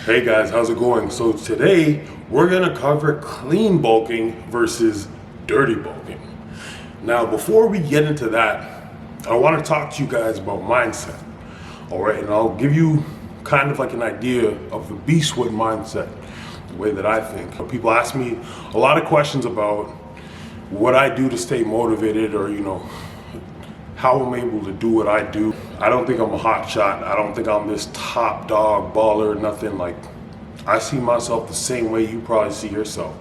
Hey guys, how's it going? So today we're gonna cover clean bulking versus dirty bulking. Now, before we get into that, I want to talk to you guys about mindset. All right, and I'll give you kind of like an idea of the Beastwood mindset, the way that I think. People ask me a lot of questions about what I do to stay motivated, or how I'm able to do what I do. I don't think I'm a hot shot. I don't think I'm this top dog baller, nothing. Like, I see myself the same way you probably see yourself.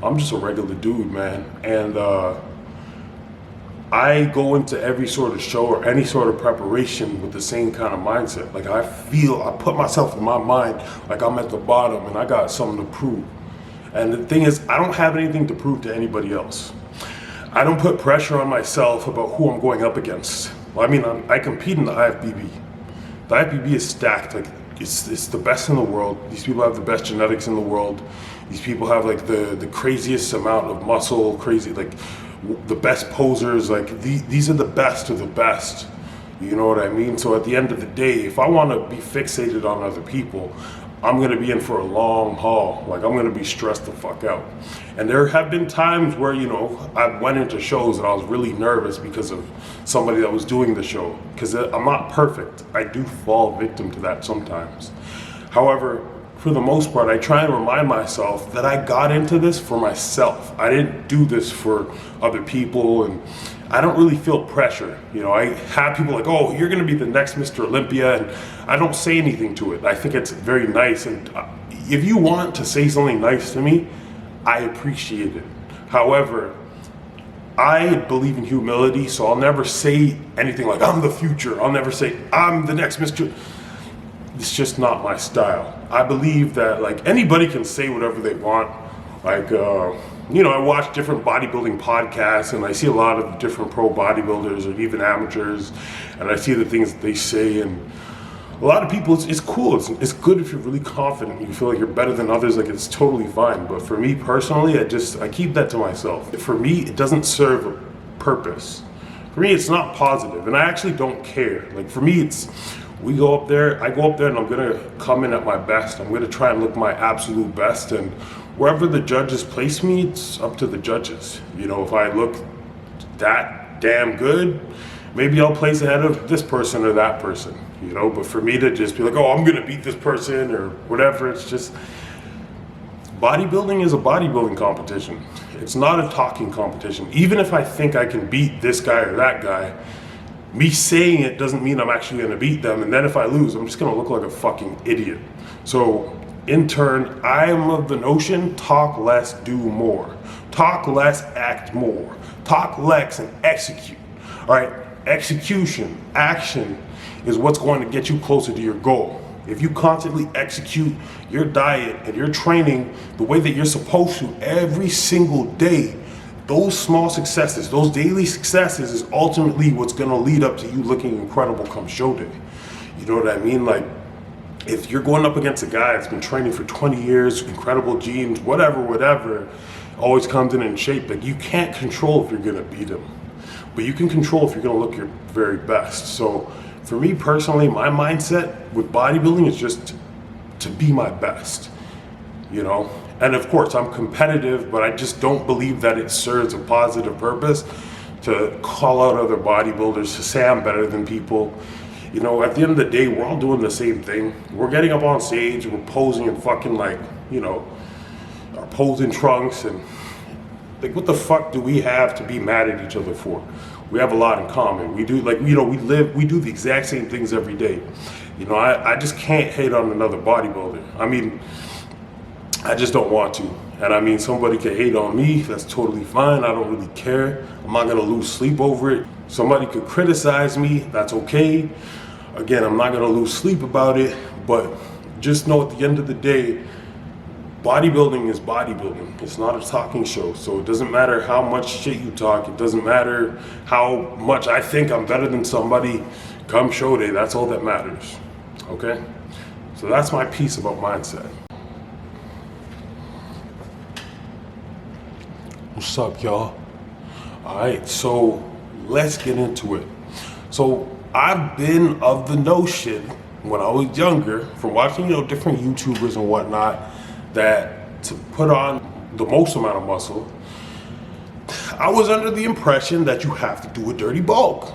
I'm just a regular dude, man. And I go into every sort of show or any sort of preparation with the same kind of mindset. Like, I put myself in my mind like I'm at the bottom and I got something to prove. And the thing is, I don't have anything to prove to anybody else. I don't put pressure on myself about who I'm going up against. Well, I mean, I compete in the IFBB. The IFBB is stacked. Like, it's the best in the world. These people have the best genetics in the world. These people have like the craziest amount of muscle, the best posers. Like, these are the best of the best. You know what I mean? So at the end of the day, if I want to be fixated on other people, I'm going to be in for a long haul. Like, I'm going to be stressed the fuck out. And there have been times where, I went into shows and I was really nervous because of somebody that was doing the show. Because I'm not perfect. I do fall victim to that sometimes. However, for the most part, I try and remind myself that I got into this for myself. I didn't do this for other people, and I don't really feel pressure. I have people like, oh, you're gonna be the next Mr. Olympia, and I don't say anything to it. I think it's very nice, and if you want to say something nice to me, I appreciate it. However, I believe in humility, so I'll never say anything like, I'm the future. I'll never say, I'm the next Mr. It's just not my style. I believe that, like, anybody can say whatever they want. Like, I watch different bodybuilding podcasts and I see a lot of different pro bodybuilders or even amateurs, and I see the things that they say, and a lot of people, it's cool. It's good if you're really confident. You feel like you're better than others. Like, it's totally fine. But for me personally, I keep that to myself. For me, it doesn't serve a purpose. For me, it's not positive, and I actually don't care. Like, for me, I go up there and I'm gonna come in at my best. I'm gonna try and look my absolute best, and wherever the judges place me, it's up to the judges. If I look that damn good, maybe I'll place ahead of this person or that person, but for me to just be like, oh, I'm gonna beat this person or whatever, it's just, bodybuilding is a bodybuilding competition. It's not a talking competition. Even if I think I can beat this guy or that guy, me saying it doesn't mean I'm actually gonna beat them, and then if I lose, I'm just gonna look like a fucking idiot. So in turn, I am of the notion, talk less, do more. Talk less, act more. Talk less and execute. All right, execution, action is what's going to get you closer to your goal. If you constantly execute your diet and your training the way that you're supposed to every single day, those small successes, those daily successes is ultimately what's gonna lead up to you looking incredible come show day. You know what I mean? Like, if you're going up against a guy that's been training for 20 years, incredible genes, whatever, always comes in shape, like, you can't control if you're gonna beat him. But you can control if you're gonna look your very best. So for me personally, my mindset with bodybuilding is just to be my best, And of course, I'm competitive, but I just don't believe that it serves a positive purpose to call out other bodybuilders, to say I'm better than people. At the end of the day, we're all doing the same thing. We're getting up on stage, we're posing in fucking our posing trunks, and like, what the fuck do we have to be mad at each other for? We have a lot in common. We do, we do the exact same things every day. I just can't hate on another bodybuilder. I mean, I just don't want to. And I mean, somebody can hate on me, that's totally fine. I don't really care. I'm not gonna lose sleep over it. Somebody could criticize me, that's okay. Again, I'm not gonna lose sleep about it, but just know at the end of the day, bodybuilding is bodybuilding. It's not a talking show. So it doesn't matter how much shit you talk. It doesn't matter how much I think I'm better than somebody. Come show day, that's all that matters. Okay? So that's my piece about mindset. What's up, y'all? All right, so let's get into it. So I've been of the notion when I was younger, from watching, different YouTubers and whatnot, that to put on the most amount of muscle, I was under the impression that you have to do a dirty bulk.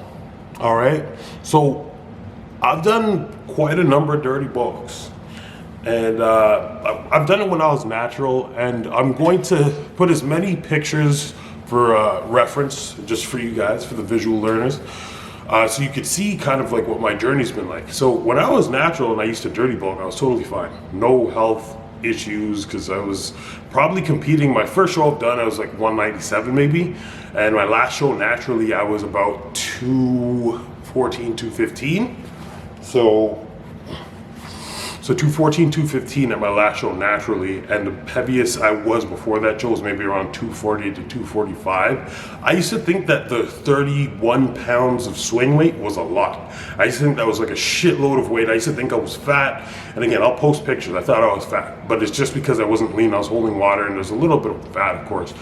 All right. So I've done quite a number of dirty bulks. And I've done it when I was natural, and I'm going to put as many pictures for reference, just for you guys, for the visual learners, so you could see kind of like what my journey's been like. So when I was natural and I used to dirty bulk, I was totally fine. No health issues, because I was probably competing. My first show I've done, I was like 197 maybe, and my last show naturally, I was about 214, 215. So 214, 215 at my last show naturally, and the heaviest I was before that show was maybe around 240 to 245. I used to think that the 31 pounds of swing weight was a lot. I used to think that was like a shitload of weight. I used to think I was fat, and again, I'll post pictures. I thought I was fat, but it's just because I wasn't lean. I was holding water, and there's a little bit of fat, of course,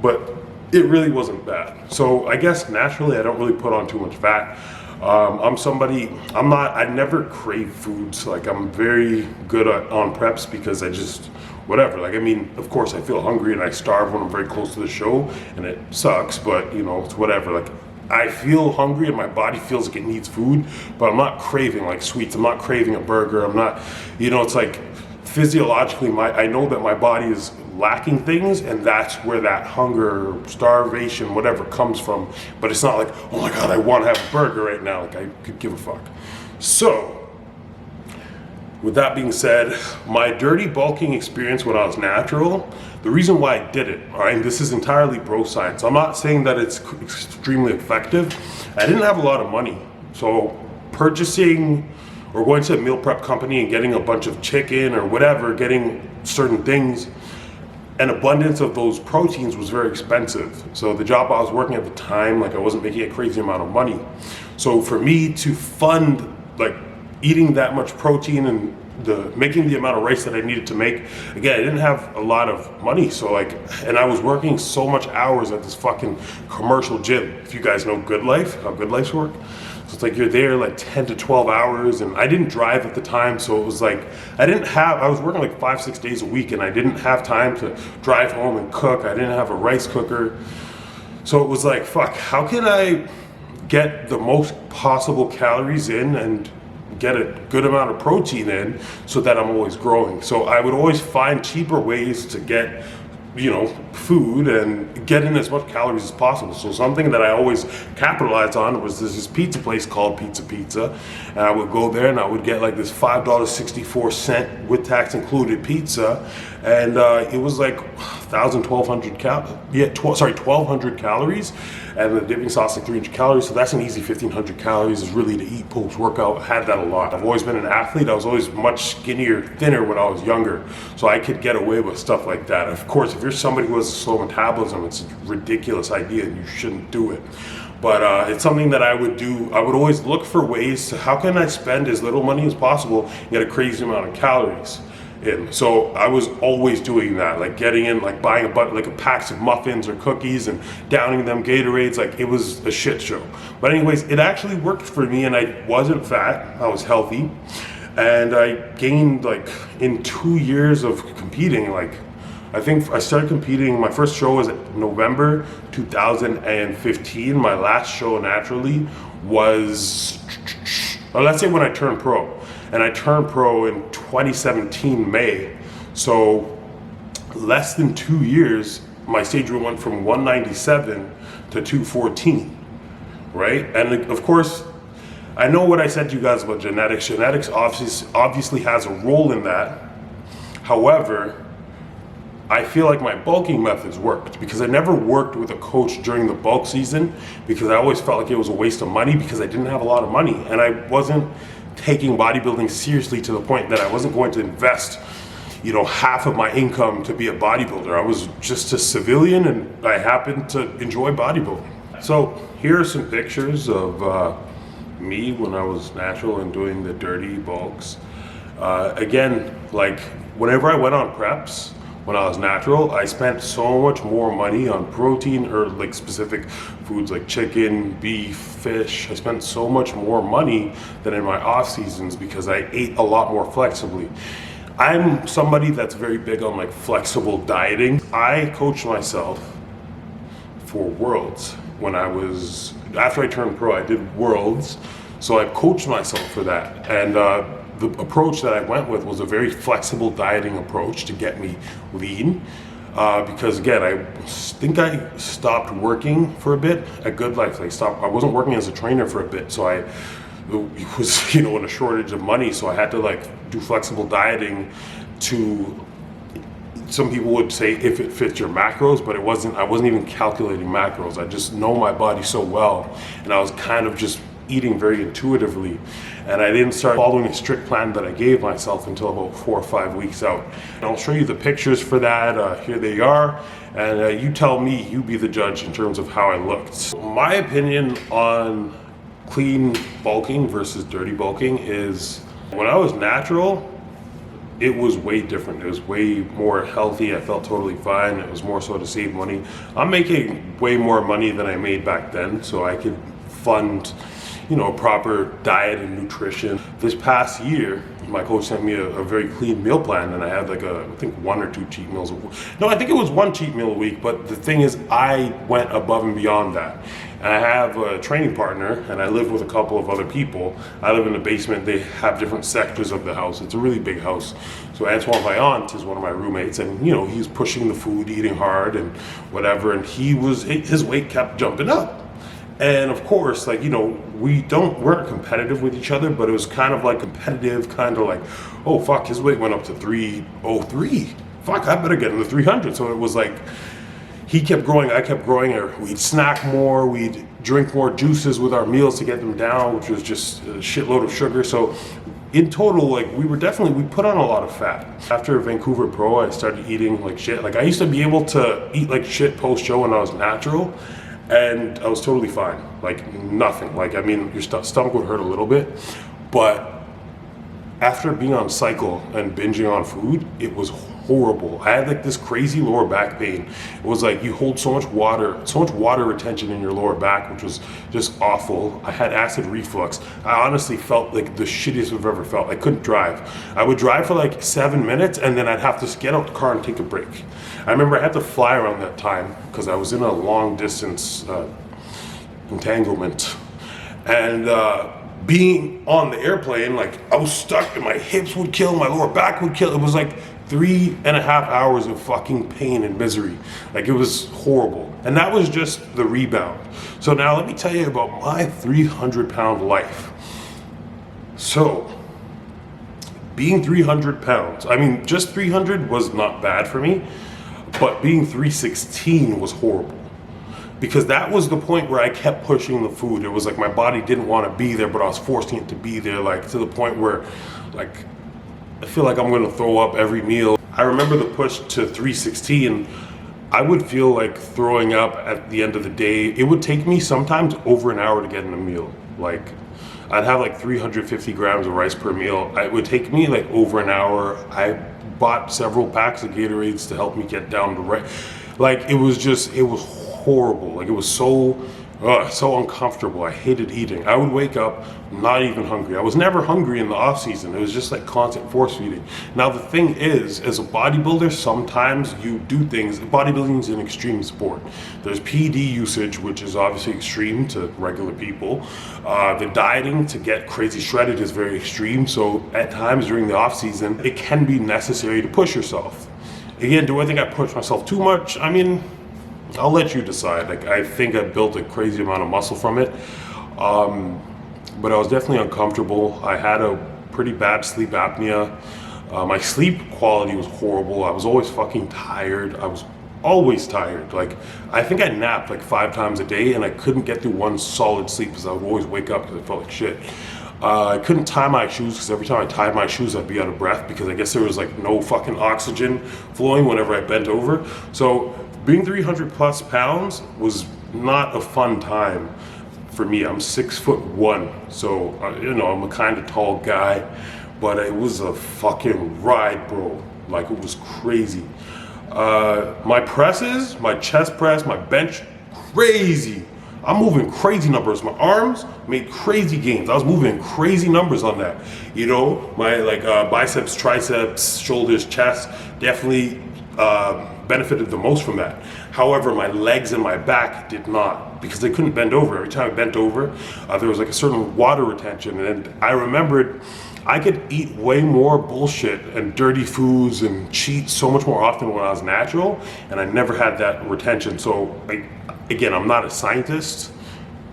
but it really wasn't bad. So I guess naturally I don't really put on too much fat. I never crave foods. Like, I'm very good on preps because I just, whatever. Like, I mean, of course I feel hungry and I starve when I'm very close to the show, and it sucks, but it's whatever. Like, I feel hungry and my body feels like it needs food, but I'm not craving like sweets. I'm not craving a burger. I'm not, it's like physiologically, I know that my body is lacking things, and that's where that hunger, starvation, whatever comes from. But it's not like, oh my God, I want to have a burger right now. Like, I could give a fuck. So, with that being said, my dirty bulking experience when I was natural, the reason why I did it, all right, and this is entirely bro science. I'm not saying that it's extremely effective. I didn't have a lot of money. So, purchasing or going to a meal prep company and getting a bunch of chicken or whatever, getting certain things, an abundance of those proteins was very expensive. So the job I was working at the time, like, I wasn't making a crazy amount of money. So for me to fund like eating that much protein and making the amount of rice that I needed to make, again, I didn't have a lot of money. So and I was working so much hours at this fucking commercial gym. If you guys know Good Life, how Good Life's work. So it's like you're there like 10 to 12 hours, and I didn't drive at the time, so it was like I was working like 5-6 days a week, and I didn't have time to drive home and cook. I didn't have a rice cooker. So it was like, fuck, how can I get the most possible calories in and get a good amount of protein in so that I'm always growing? So I would always find cheaper ways to get food and get in as much calories as possible. So something that I always capitalized on was this pizza place called Pizza, and I would go there and I would get like this $5.64 with tax included pizza, and it was like 1,200 calories, and the dipping sauce like 300 calories. So that's an easy 1,500 calories is really to eat post workout. I had that a lot. I've always been an athlete. I was always much skinnier, thinner when I was younger, so I could get away with stuff like that. Of course, if you're somebody who has a slow metabolism, it's a ridiculous idea and you shouldn't do it. But it's something that I would do. I would always look for ways to, how can I spend as little money as possible and get a crazy amount of calories in. So I was always doing that, like getting in, like buying a packs of muffins or cookies and downing them Gatorades. Like, it was a shit show. But anyways, it actually worked for me, and I wasn't fat. I was healthy, and I gained, like, in 2 years of competing, like, I think I started competing, my first show was November 2015. My last show naturally was, let's say when I turned pro. And I turned pro in 2017 May. So less than 2 years, my stage weight went from 197 to 214, right? And of course, I know what I said to you guys about genetics. Genetics obviously has a role in that. However, I feel like my bulking methods worked because I never worked with a coach during the bulk season, because I always felt like it was a waste of money because I didn't have a lot of money, and I wasn't taking bodybuilding seriously to the point that I wasn't going to invest, half of my income to be a bodybuilder. I was just a civilian, and I happened to enjoy bodybuilding. So here are some pictures of me when I was natural and doing the dirty bulks. Again, like, whenever I went on preps, when I was natural. I spent so much more money on protein or like specific foods like chicken, beef, fish. I spent so much more money than in my off seasons because I ate a lot more flexibly. I'm somebody that's very big on like flexible dieting. I coached myself for Worlds after I turned pro. I did Worlds, so I coached myself for that. And the approach that I went with was a very flexible dieting approach to get me lean. Because again, I think I stopped working for a bit at Good Life. I wasn't working as a trainer for a bit, so I was, in a shortage of money, so I had to like do flexible dieting to, some people would say, if it fits your macros, but I wasn't even calculating macros. I just know my body so well, and I was kind of just eating very intuitively, and I didn't start following a strict plan that I gave myself until about 4 or 5 weeks out. And I'll show you the pictures for that. Here they are, and you tell me, you be the judge in terms of how I looked. So my opinion on clean bulking versus dirty bulking is, when I was natural, it was way different. It was way more healthy. I felt totally fine. It was more so to save money. I'm making way more money than I made back then, so I could fund proper diet and nutrition. This past year, my coach sent me a very clean meal plan, and I had like I think 1 or 2 cheat meals a week. No, I think it was 1 cheat meal a week, but the thing is, I went above and beyond that. And I have a training partner, and I live with a couple of other people. I live in the basement. They have different sectors of the house. It's a really big house. So Antoine Vaillant is one of my roommates, and he's pushing the food, eating hard and whatever, and his weight kept jumping up. And of course, we weren't competitive with each other, but it was kind of like competitive, kind of like, oh fuck, his weight went up to 303. Fuck, I better get in the 300. So it was like, he kept growing, I kept growing, or we'd snack more, we'd drink more juices with our meals to get them down, which was just a shitload of sugar. So in total, we put on a lot of fat. After Vancouver Pro, I started eating like shit. Like, I used to be able to eat like shit post-show when I was natural, and I was totally fine, like nothing. Your stomach would hurt a little bit, but after being on cycle and binging on food, it was horrible. I had like this crazy lower back pain. It was like you hold so much water retention in your lower back, which was just awful. I had acid reflux. I honestly felt like the shittiest I've ever felt. I couldn't drive. I would drive for like 7 minutes, and then I'd have to get out the car and take a break. I remember I had to fly around that time because I was in a long distance entanglement, and being on the airplane, I was stuck, and my hips would kill, my lower back would kill. It was like 3.5 hours of fucking pain and misery. It was horrible. And that was just the rebound. So now let me tell you about my 300-pound life. So, being 300 pounds, just 300 was not bad for me, but being 316 was horrible. Because that was the point where I kept pushing the food. It was like my body didn't want to be there, but I was forcing it to be there, to the point where, I feel like I'm going to throw up every meal. I remember the push to 316, I would feel like throwing up at the end of the day. It would take me sometimes over an hour to get in a meal. I'd have 350 grams of rice per meal. It would take me over an hour. I bought several packs of Gatorades to help me get down to it was horrible. It was so uncomfortable. I hated eating. I would wake up not even hungry. I was never hungry in the off season. It was just constant force feeding. Now the thing is, as a bodybuilder, sometimes you do things. Bodybuilding is an extreme sport. There's PED usage, which is obviously extreme to regular people. The dieting to get crazy shredded is very extreme. So at times during the off season, it can be necessary to push yourself. Again, do I think I push myself too much? I'll let you decide. I think I built a crazy amount of muscle from it, but I was definitely uncomfortable. I had a pretty bad sleep apnea. My sleep quality was horrible. I was always fucking tired. I was always tired. I think I napped 5 times a day, and I couldn't get through one solid sleep because I would always wake up because I felt like shit. I couldn't tie my shoes because every time I tied my shoes, I'd be out of breath because I guess there was no fucking oxygen flowing whenever I bent over. So being 300 plus pounds was not a fun time for me. I'm 6'1", so I'm a kind of tall guy, but it was a fucking ride, bro. It was crazy. My presses, my chest press, my bench, crazy. I'm moving crazy numbers. My arms made crazy gains. I was moving crazy numbers on that. You know, my biceps, triceps, shoulders, chest definitely benefited the most from that. However, my legs and my back did not, because they couldn't bend over. Every time I bent over, there was like a certain water retention. And I remembered I could eat way more bullshit and dirty foods and cheat so much more often when I was natural, and I never had that retention. So again, I'm not a scientist,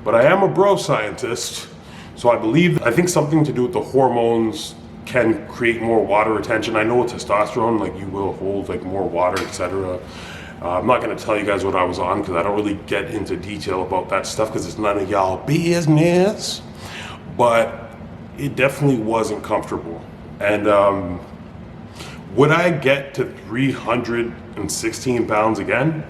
but I am a bro scientist. So I think something to do with the hormones can create more water retention. I know with testosterone, like, you will hold like more water, etc. I'm not gonna tell you guys what I was on, because I don't really get into detail about that stuff, because it's none of y'all business. But it definitely wasn't comfortable. And would I get to 316 pounds again?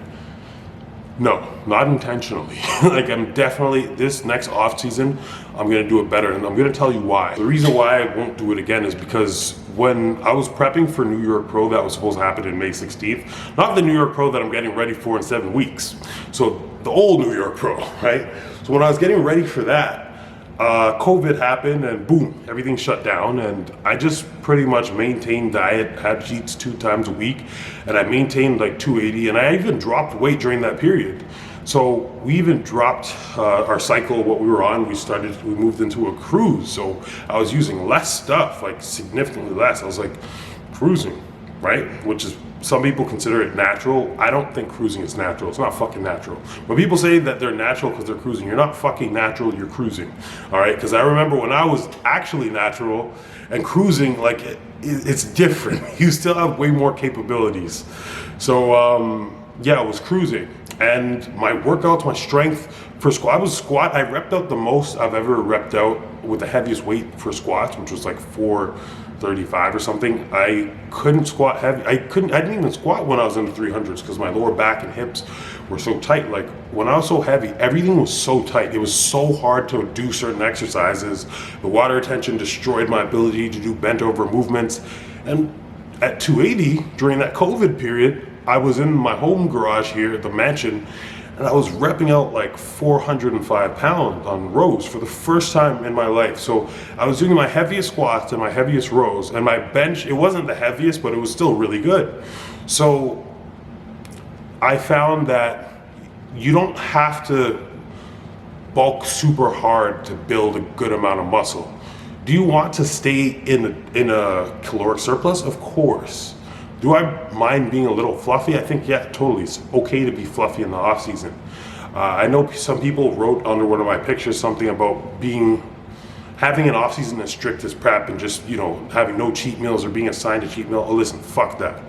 No, not intentionally. Like, I'm definitely, this next off season, I'm gonna do it better, and I'm gonna tell you why. The reason why I won't do it again is because when I was prepping for New York Pro that was supposed to happen in May 16th, not the New York Pro that I'm getting ready for in 7 weeks. So the old New York Pro, right? So when I was getting ready for that, COVID happened, and boom, everything shut down, and I just pretty much maintained diet, had cheats 2 times a week, and I maintained like 280, and I even dropped weight during that period. So we even dropped our cycle, what we were on. We moved into a cruise, so I was using less stuff, like significantly less. I was like cruising, right? Which is, some people consider it natural. I don't think cruising is natural. It's not fucking natural. When people say that they're natural because they're cruising, you're not fucking natural, you're cruising. All right? Because I remember when I was actually natural and cruising, like, it's different. You still have way more capabilities. So yeah, I was cruising. And my workouts, my strength for squat, I repped out the most I've ever repped out with the heaviest weight for squats, which was like 435 or something. I couldn't squat heavy. I didn't even squat when I was in the 300s, because my lower back and hips were so tight. Like, when I was so heavy, everything was so tight. It was so hard to do certain exercises. The water retention destroyed my ability to do bent over movements. And at 280, during that COVID period, I was in my home garage here at the mansion, and I was repping out like 405 pounds on rows for the first time in my life. So I was doing my heaviest squats and my heaviest rows, and my bench, it wasn't the heaviest, but it was still really good. So I found that you don't have to bulk super hard to build a good amount of muscle. Do you want to stay in a caloric surplus? Of course. Do I mind being a little fluffy? I think, yeah, totally. It's okay to be fluffy in the off season. I know some people wrote under one of my pictures something about having an off season as strict as prep, and just, having no cheat meals or being assigned a cheat meal. Oh, listen, fuck that.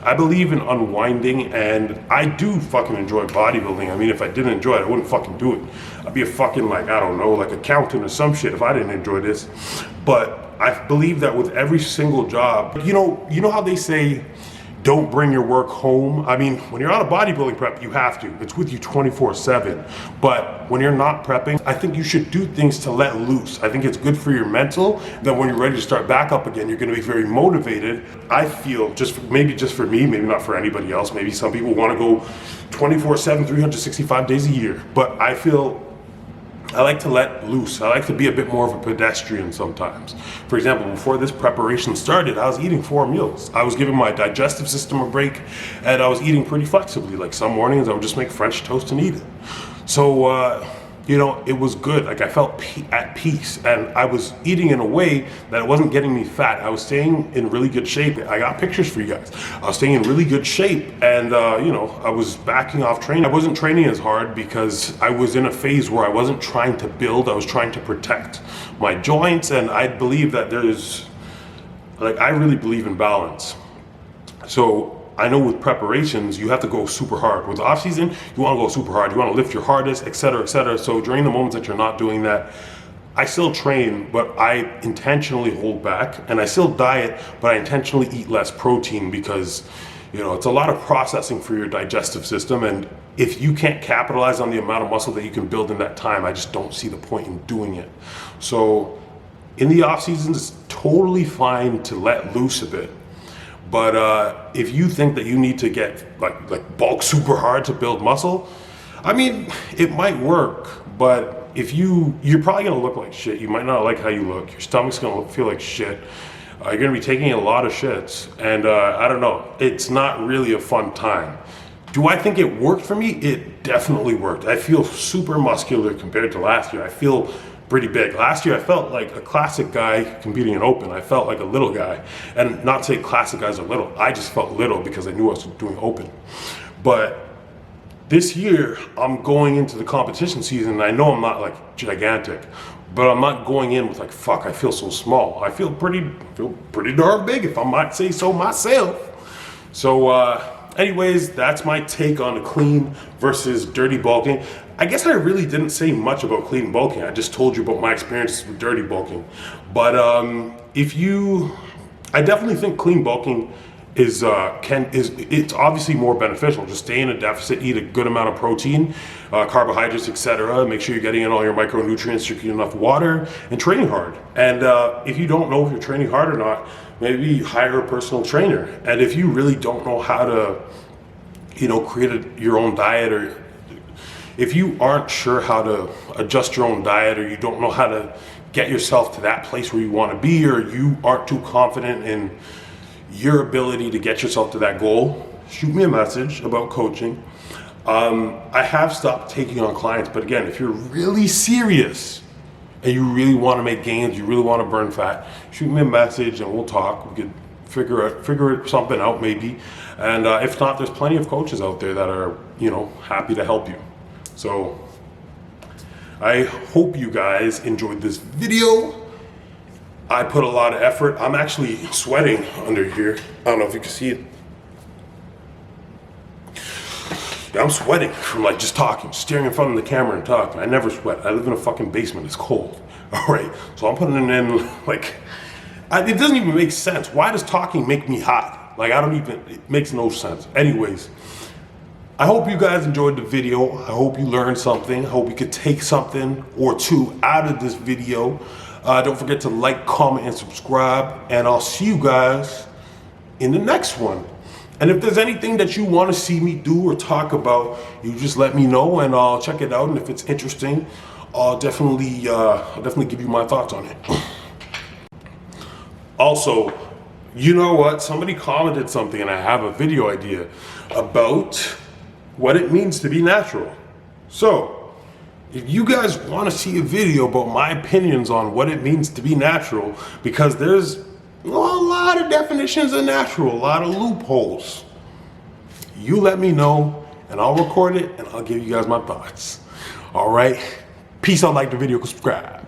I believe in unwinding, and I do fucking enjoy bodybuilding. I mean, if I didn't enjoy it, I wouldn't fucking do it. I'd be a fucking, like, I don't know, like accountant or some shit if I didn't enjoy this. But I believe that with every single job, you know how they say, don't bring your work home? I mean, when you're on a bodybuilding prep, you have to. It's with you 24/7. But when you're not prepping, I think you should do things to let loose. I think it's good for your mental. Then when you're ready to start back up again, you're gonna be very motivated. I feel, just for me, maybe not for anybody else, maybe some people wanna go 24/7, 365 days a year. But I feel I like to let loose. I like to be a bit more of a pedestrian sometimes. For example, before this preparation started, I was eating 4 meals. I was giving my digestive system a break, and I was eating pretty flexibly. Like, some mornings I would just make French toast and eat it. So, it was good. Like, I felt at peace, and I was eating in a way that it wasn't getting me fat. I was staying in really good shape. I got pictures for you guys. I was staying in really good shape, and I was backing off training. I wasn't training as hard because I was in a phase where I wasn't trying to build, I was trying to protect my joints, and I believe that I really believe in balance. So I know with preparations, you have to go super hard. With off season, you want to go super hard. You want to lift your hardest, et cetera, et cetera. So during the moments that you're not doing that, I still train, but I intentionally hold back, and I still diet, but I intentionally eat less protein, because it's a lot of processing for your digestive system, and if you can't capitalize on the amount of muscle that you can build in that time, I just don't see the point in doing it. So in the off seasons, it's totally fine to let loose a bit. But if you think that you need to get like bulk super hard to build muscle, I mean, it might work, but if you're probably gonna look like shit. You might not like how you look. Your stomach's gonna feel like shit. You're gonna be taking a lot of shits, and I don't know. It's not really a fun time. Do I think it worked for me? It definitely worked. I feel super muscular compared to last year. I feel pretty big. Last year I felt like a classic guy competing in open. I felt like a little guy. And not to say classic guys are little, I just felt little because I knew I was doing open. But this year I'm going into the competition season and I know I'm not like gigantic, but I'm not going in with like, fuck, I feel so small. I feel pretty darn big, if I might say so myself. So anyways, that's my take on the clean versus dirty bulking. I guess I really didn't say much about clean bulking. I just told you about my experiences with dirty bulking. But I definitely think clean bulking is it's obviously more beneficial. Just stay in a deficit, eat a good amount of protein, carbohydrates, etc. Make sure you're getting in all your micronutrients, drinking enough water, and training hard. And if you don't know if you're training hard or not, maybe hire a personal trainer. And if you really don't know how to, create your own diet, or if you aren't sure how to adjust your own diet, or you don't know how to get yourself to that place where you want to be, or you aren't too confident in your ability to get yourself to that goal, shoot me a message about coaching. I have stopped taking on clients, but again, if you're really serious and you really want to make gains, you really want to burn fat, shoot me a message and we'll talk. We could figure something out maybe. And if not, there's plenty of coaches out there that are, happy to help you. So I hope you guys enjoyed this video. I put a lot of effort. I'm actually sweating under here. I don't know if you can see it. Yeah, I'm sweating from like just talking, staring in front of the camera and talking. I never sweat. I live in a fucking basement. It's cold. All right. So I'm putting it in like, it doesn't even make sense. Why does talking make me hot? Like it makes no sense. Anyways, I hope you guys enjoyed the video. I hope you learned something. I hope you could take something or two out of this video. Don't forget to like, comment, and subscribe, and I'll see you guys in the next one. And if there's anything that you want to see me do or talk about, you just let me know and I'll check it out. And if it's interesting, I'll definitely give you my thoughts on it. Also, you know what? Somebody commented something and I have a video idea about what it means to be natural. So, if you guys want to see a video about my opinions on what it means to be natural, because there's a lot of definitions of natural, a lot of loopholes, you let me know and I'll record it and I'll give you guys my thoughts. All right. Peace out, like the video, subscribe.